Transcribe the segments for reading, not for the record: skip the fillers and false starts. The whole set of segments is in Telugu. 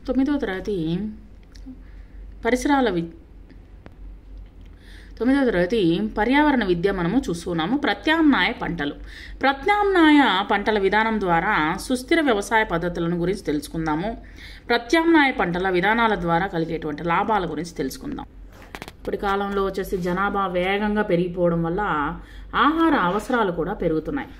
9వ తరగతి పరిసరాల 9వ తరగతి పర్యావరణ విద్య మనము చూస్తున్నాము. ప్రత్యామ్నాయ పంటల విధానం ద్వారా సుస్థిర వ్యవసాయ పద్ధతులను గురించి తెలుసుకుందాము. ప్రత్యామ్నాయ పంటల విధానాల ద్వారా కలిగేటువంటి లాభాల గురించి తెలుసుకుందాం. ఇప్పటి కాలంలో వచ్చేసి జనాభా వేగంగా పెరిగిపోవడం వల్ల ఆహార అవసరాలు కూడా పెరుగుతున్నాయి.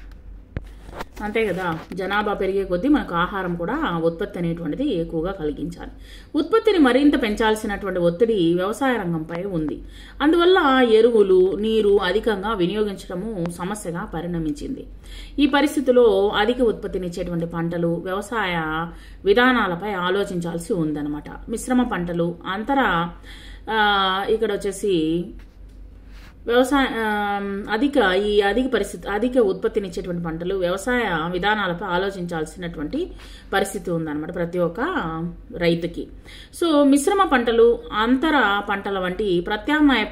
అంతే కదా, జనాభా పెరిగే కొద్దీ మనకు ఆహారం కూడా ఉత్పత్తి అనేటువంటిది ఎక్కువగా కలిగించాలి. ఉత్పత్తిని మరింత పెంచాల్సినటువంటి ఒత్తిడి వ్యవసాయ రంగంపై ఉంది. అందువల్ల ఎరువులు, నీరు అధికంగా వినియోగించడము సమస్యగా పరిణమించింది. ఈ పరిస్థితిలో అధిక ఉత్పత్తినిచ్చేటువంటి పంటలు, వ్యవసాయ విధానాలపై ఆలోచించాల్సి ఉందన్నమాట. మిశ్రమ పంటలు, ఇక్కడ వచ్చేసి అధిక ఉత్పత్తినిచ్చేటువంటి పంటలు, వ్యవసాయ విధానాలపై ఆలోచించాల్సినటువంటి పరిస్థితి ఉందన్నమాట ప్రతి ఒక్క రైతుకి. సో మిశ్రమ పంటలు, అంతర పంటల వంటి ప్రత్యామ్నాయ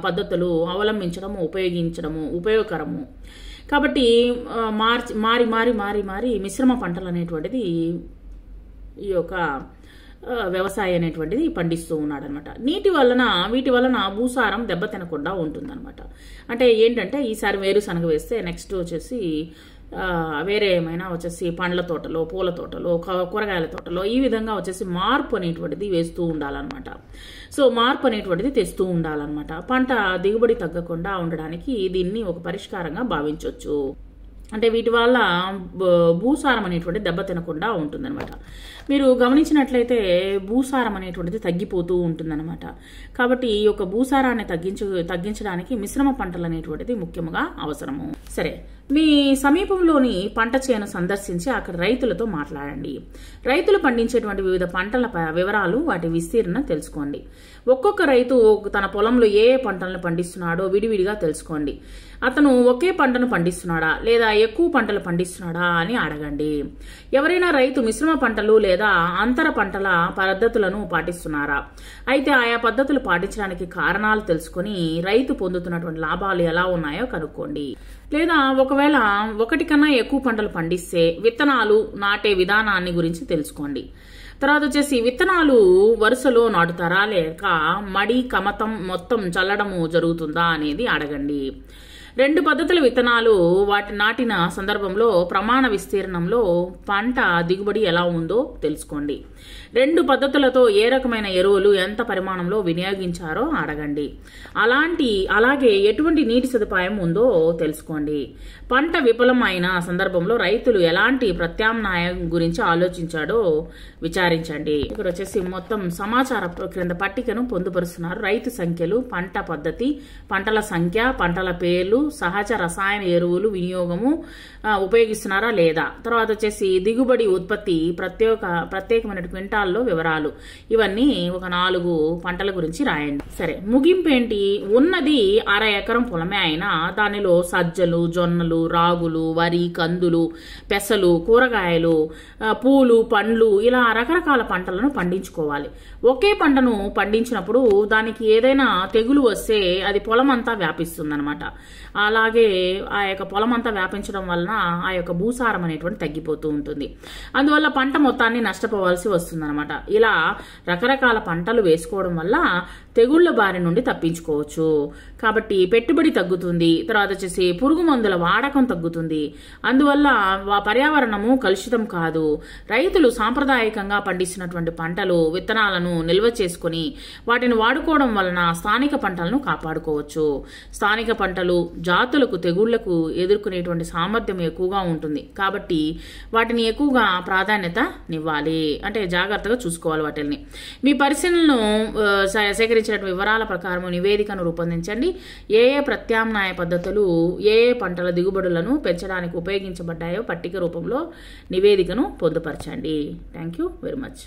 పద్ధతులు అవలంబించడము, ఉపయోగించడము ఉపయోగకరము. కాబట్టి మారి మిశ్రమ పంటలు అనేటువంటిది ఈ యొక్క వ్యవసాయం అనేటువంటిది పండిస్తూ ఉన్నాడు అనమాట. వీటి వలన భూసారం దెబ్బతినకుండా ఉంటుందన్నమాట. అంటే ఏంటంటే ఈసారి వేరుశనగ వేస్తే నెక్స్ట్ వచ్చేసి వేరే ఏమైనా వచ్చేసి పండ్ల తోటలో, పూల తోటలో, కూరగాయల తోటలో ఈ విధంగా వచ్చేసి మార్పు అనేటువంటిది వేస్తూ ఉండాలన్నమాట. సో మార్పు అనేటువంటిది తెస్తూ ఉండాలన్నమాట. పంట దిగుబడి తగ్గకుండా ఉండడానికి దీన్ని ఒక పరిష్కారంగా భావించవచ్చు. అంటే వీటి వల్ల భూసారం అనేటువంటిది దెబ్బతినకుండా ఉంటుందన్నమాట. మీరు గమనించినట్లయితే భూసారం అనేటువంటిది తగ్గిపోతూ ఉంటుందన్నమాట. కాబట్టి ఈ యొక్క భూసారాన్ని తగ్గించడానికి మిశ్రమ పంటలు అనేటువంటిది ముఖ్యంగా అవసరము. సరే, మీ సమీపంలోని పంట చేను సందర్శించి అక్కడ రైతులతో మాట్లాడండి. రైతులు పండించేటువంటి వివిధ పంటల వివరాలు, వాటి విస్తీర్ణం తెలుసుకోండి. ఒక్కొక్క రైతు తన పొలంలో ఏ పంటలను పండిస్తున్నాడో విడివిడిగా తెలుసుకోండి. అతను ఒకే పంటను పండిస్తున్నాడా లేదా ఎక్కువ పంటలు పండిస్తున్నాడా అని అడగండి. ఎవరైనా రైతు మిశ్రమ పంటలు లేదా అంతర పంటల పద్ధతులను పాటిస్తున్నారా? అయితే ఆయా పద్ధతులు పాటించడానికి కారణాలు తెలుసుకుని రైతు పొందుతున్నటువంటి లాభాలు ఎలా ఉన్నాయో కనుక్కోండి. లేదా ఒకవేళ ఒకటి కన్నా ఎక్కువ పంటలు పండిస్తే విత్తనాలు నాటే విధానాన్ని గురించి తెలుసుకోండి. తర్వాత వచ్చేసి విత్తనాలు వరుసలో నాటుతారా లేక మడి, కమతం మొత్తం చల్లడము జరుగుతుందా అనేది అడగండి. 2 పద్ధతుల విత్తనాలు వాటి నాటిన సందర్భంలో ప్రమాణ విస్తీర్ణంలో పంట దిగుబడి ఎలా ఉందో తెలుసుకోండి. 2 పద్ధతులతో ఏ రకమైన ఎరువులు ఎంత పరిమాణంలో వినియోగించారో అడగండి. అలాగే ఎటువంటి నీటి సదుపాయం ఉందో తెలుసుకోండి. పంట విఫలమైన సందర్భంలో రైతులు ఎలాంటి ప్రత్యామ్నాయం గురించి ఆలోచించాడో విచారించండి. ఇక్కడ వచ్చేసి మొత్తం సమాచార క్రింద పట్టికను పొందుపరుస్తున్నారు. రైతు సంఖ్యలు, పంట పద్ధతి, పంటల సంఖ్య, పంటల పేర్లు, సహజ రసాయన ఎరువులు వినియోగము ఉపయోగిస్తున్నారా లేదా, తర్వాత వచ్చేసి దిగుబడి, ఉత్పత్తి, ప్రత్యేకమైన క్వింటాల్లో వివరాలు, ఇవన్నీ ఒక 4 పంటల గురించి రాయండి. సరే, ముగింపు ఏంటి? ఉన్నది 1/2 ఎకరం పొలమే అయినా దానిలో సజ్జలు, జొన్నలు, రాగులు, వరి, కందులు, పెసలు, కూరగాయలు, పూలు, పండ్లు ఇలా రకరకాల పంటలను పండించుకోవాలి. ఒకే పంటను పండించినప్పుడు దానికి ఏదైనా తెగులు వస్తే అది పొలమంతా వ్యాపిస్తుందన్నమాట. అలాగే ఆ యొక్క పొలమంతా వ్యాపించడం వలన ఆ యొక్క భూసారం అనేటువంటి తగ్గిపోతూ ఉంటుంది. అందువల్ల పంట మొత్తాన్ని నష్టపోవాల్సి వస్తుందన్నమాట. ఇలా రకరకాల పంటలు వేసుకోవడం వల్ల తెగుళ్ల బారి నుండి తప్పించుకోవచ్చు. కాబట్టి పెట్టుబడి తగ్గుతుంది. తర్వాత వచ్చేసి పురుగు మందుల వాడకం తగ్గుతుంది. అందువల్ల పర్యావరణము కలుషితం కాదు. రైతులు సాంప్రదాయకంగా పండిస్తున్నటువంటి పంటలు, విత్తనాలను నిల్వ చేసుకుని వాటిని వాడుకోవడం వలన స్థానిక పంటలను కాపాడుకోవచ్చు. స్థానిక పంటలు, జాతులకు తెగుళ్లకు ఎదుర్కొనేటువంటి సామర్థ్యం ఎక్కువగా ఉంటుంది. కాబట్టి వాటిని ఎక్కువగా ప్రాధాన్యతనివ్వాలి. అంటే జాగ్రత్తగా చూసుకోవాలి వాటిని. మీ పరిశీలనను సేకరించిన వివరాల ప్రకారం నివేదికను రూపొందించండి. ఏ ప్రత్యామ్నాయ పద్ధతులు ఏ పంటల దిగుబడులను పెంచడానికి ఉపయోగించబడ్డాయో పట్టిక రూపంలో నివేదికను పొందుపరచండి. Thank you very much.